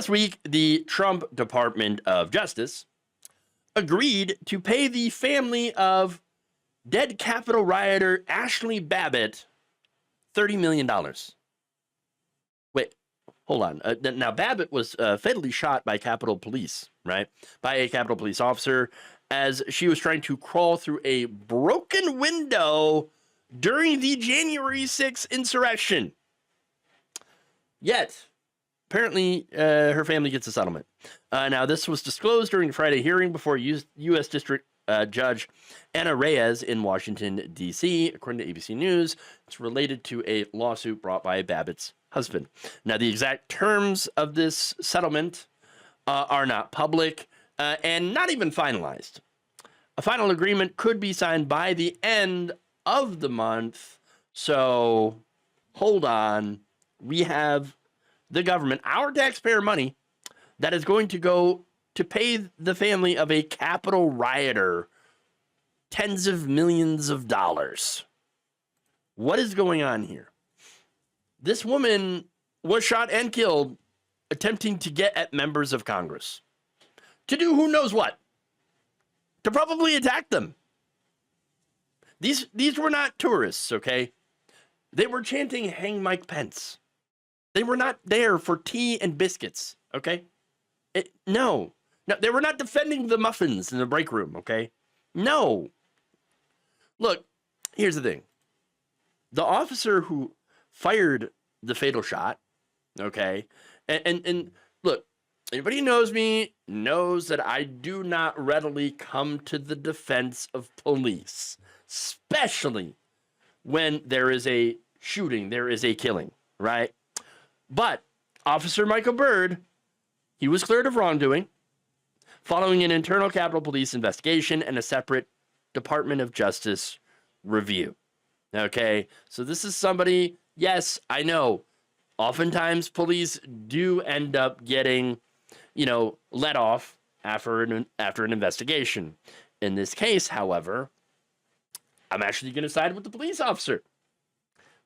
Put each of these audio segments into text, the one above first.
last week, the Trump Department of Justice agreed to pay the family of dead Capitol rioter Ashli Babbitt $30 million. Wait, hold on. Now, Babbitt was fatally shot by Capitol Police, right? By a Capitol Police officer as she was trying to crawl through a broken window during the January 6th insurrection. Yet, apparently, her family gets a settlement. Now, this was disclosed during a Friday hearing before U.S. District Judge Anna Reyes in Washington, D.C. According to ABC News, it's related to a lawsuit brought by Babbitt's husband. Now, the exact terms of this settlement are not public and not even finalized. A final agreement could be signed by the end of the month. So, hold on. We have the government, our taxpayer money, that is going to go to pay the family of a Capitol rioter tens of millions of dollars. What is going on here? This woman was shot and killed attempting to get at members of Congress to do who knows what, to probably attack them. These were not tourists, okay? They were chanting, "Hang Mike Pence." They were not there for tea and biscuits, okay? No, they were not defending the muffins in the break room, okay? No. Look, here's the thing. The officer who fired the fatal shot, okay, and look, anybody who knows me knows that I do not readily come to the defense of police, especially when there is a shooting, there is a killing, right? But Officer Michael Byrd, he was cleared of wrongdoing following an internal Capitol Police investigation and a separate Department of Justice review. Okay, so this is somebody, yes, I know, oftentimes police do end up getting, let off after an investigation. In this case, however, I'm actually going to side with the police officer.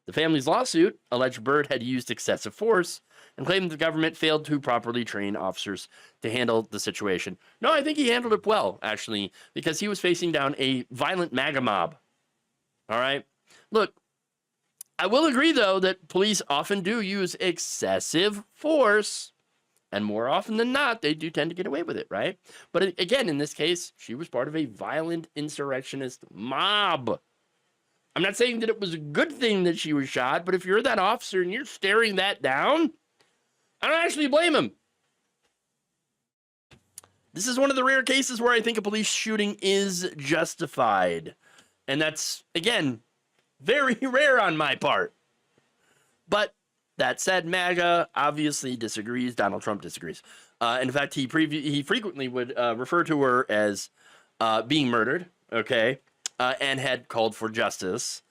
The family's lawsuit alleged Byrd had used excessive force and claimed the government failed to properly train officers to handle the situation. No, I think he handled it well, actually, because he was facing down a violent MAGA mob. All right? Look, I will agree, though, that police often do use excessive force, and more often than not, they do tend to get away with it, right? But again, in this case, she was part of a violent insurrectionist mob. I'm not saying that it was a good thing that she was shot, but if you're that officer and you're staring that down, I don't actually blame him. This is one of the rare cases where I think a police shooting is justified. And that's, again, very rare on my part. But that said, MAGA obviously disagrees. Donald Trump disagrees. In fact, he frequently would refer to her as being murdered, okay? And had called for justice.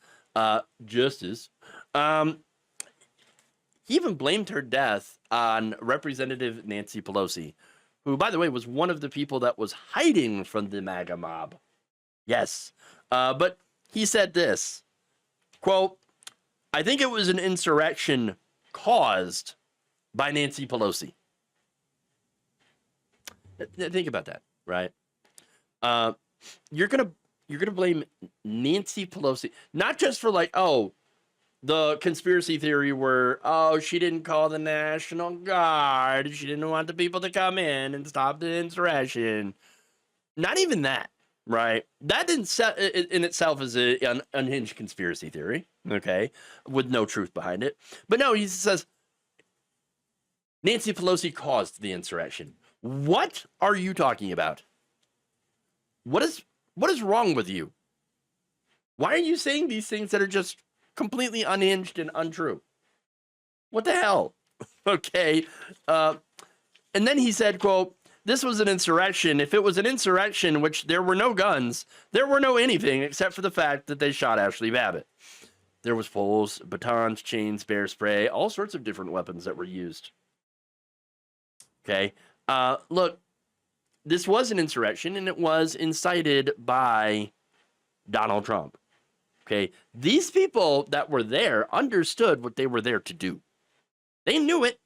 He even blamed her death on Representative Nancy Pelosi, who, by the way, was one of the people that was hiding from the MAGA mob. Yes. But he said this, quote, "I think it was an insurrection caused by Nancy Pelosi." Think about that, right? You're gonna blame Nancy Pelosi, not just for the conspiracy theory where, she didn't call the National Guard, she didn't want the people to come in and stop the insurrection. Not even that, right? That in itself is an unhinged conspiracy theory, okay, with no truth behind it. But no, he says Nancy Pelosi caused the insurrection. What are you talking about? What is wrong with you? Why are you saying these things that are just completely unhinged and untrue? What the hell? Okay. And then he said, quote, "This was an insurrection. If it was an insurrection, which there were no guns, there were no anything except for the fact that they shot Ashli Babbitt. There was poles, batons, chains, bear spray, all sorts of different weapons that were used." Okay. Look, this was an insurrection, and it was incited by Donald Trump. Okay, these people that were there understood what they were there to do. They knew it.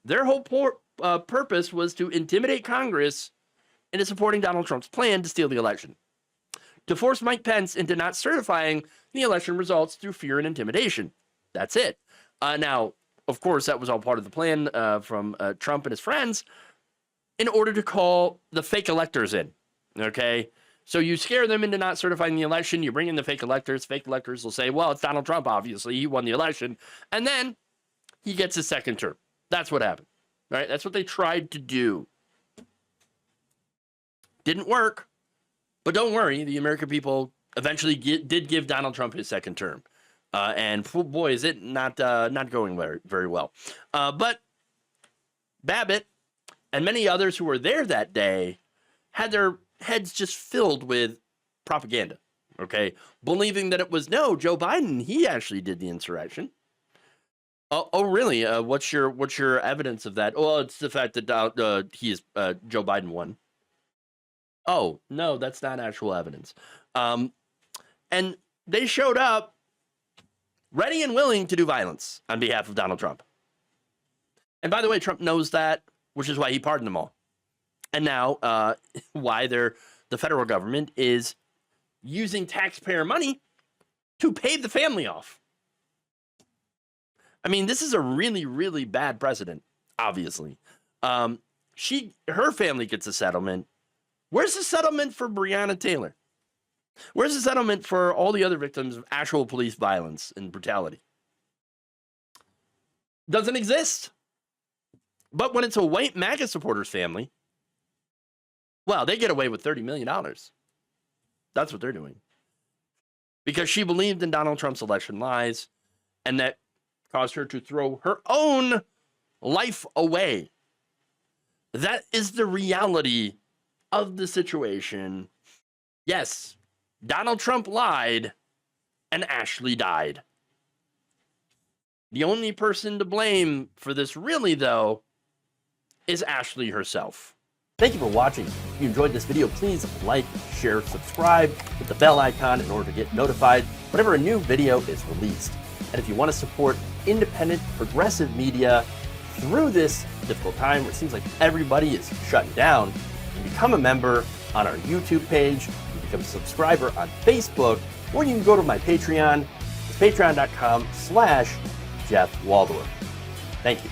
Their whole purpose was to intimidate Congress into supporting Donald Trump's plan to steal the election, to force Mike Pence into not certifying the election results through fear and intimidation. That's it. Now, of course, that was all part of the plan from Trump and his friends in order to call the fake electors in, okay? So you scare them into not certifying the election, you bring in the fake electors will say, well, it's Donald Trump, obviously, he won the election, and then he gets his second term. That's what happened, right? That's what they tried to do. Didn't work, but don't worry, the American people eventually did give Donald Trump his second term. And boy, is it not going very, very well. But Babbitt and many others who were there that day had their heads just filled with propaganda, okay? Believing that it was, no, Joe Biden, he actually did the insurrection. Oh, really? What's your evidence of that? Well, it's the fact that Joe Biden won. Oh, no, that's not actual evidence. And they showed up ready and willing to do violence on behalf of Donald Trump. And by the way, Trump knows that, which is why he pardoned them all. And now why the federal government is using taxpayer money to pay the family off. I mean, this is a really, really bad precedent, obviously. Her family gets a settlement. Where's the settlement for Breonna Taylor? Where's the settlement for all the other victims of actual police violence and brutality? Doesn't exist. But when it's a white MAGA supporters family, well, they get away with $30 million. That's what they're doing. Because she believed in Donald Trump's election lies, and that caused her to throw her own life away. That is the reality of the situation. Yes, Donald Trump lied, and Ashli died. The only person to blame for this, really, though, is Ashli herself. Thank you for watching. If you enjoyed this video, please like, share, subscribe, hit the bell icon in order to get notified whenever a new video is released. And if you want to support independent, progressive media through this difficult time where it seems like everybody is shutting down, you can become a member on our YouTube page, you can become a subscriber on Facebook, or you can go to my Patreon. It's patreon.com/Jeff Waldorf. Thank you.